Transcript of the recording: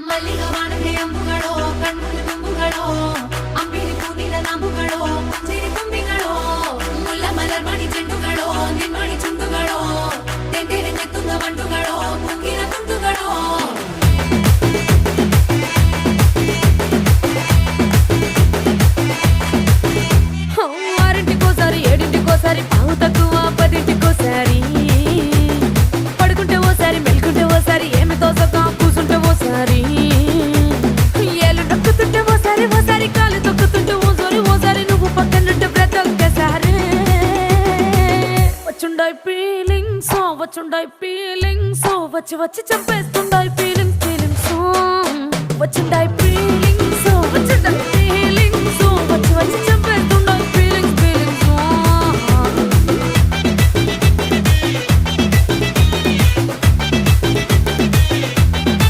ಮಲ್ಲಿಗ ವಾಣದೆ ಅಂಬುಗಳೋ ಕಣ್ಮುಂದು ತುಂಬುಗಳೋ ಅಂಬಿಲಿ ಪೂನಿನ ನಂಬುಗಳೋ ಮುಂಜಿರಿ ತುಂಬಿಗಳೋ ಮುಲ್ಲ ಮಲರ್ಮಣಿ ಚೆಂಡುಗಳೋ ನಿನ್ಮಣಿ ಚುಂಡುಗಳೋ ತೆಂಡೆರೆ ನೆತ್ತುಂಗ ಬಂಡುಗಳೋ ಮುಂಗಿನ ತುಂಡುಗಳೋ ఆరింటికోసారి ఏడింటికోసారి పావు తక్కువ పదింటికోసారి పడుకుంటే ఓసారి మెలుకుంటే ఓసారి ఏమి తోసక కూసుంటే ఓసారి ఏళ్ళు నొక్కుతుంటే ఓసారి ఓసారి కాలు తొక్కుతుంటే ఓసారి నువ్వు పక్కనుంటే బ్రతొక్కసారి వచ్చుండాయి ఫీలింగ్స్ వచ్చి వచ్చి చంపేస్తుండాయి ఫీలింగ్స్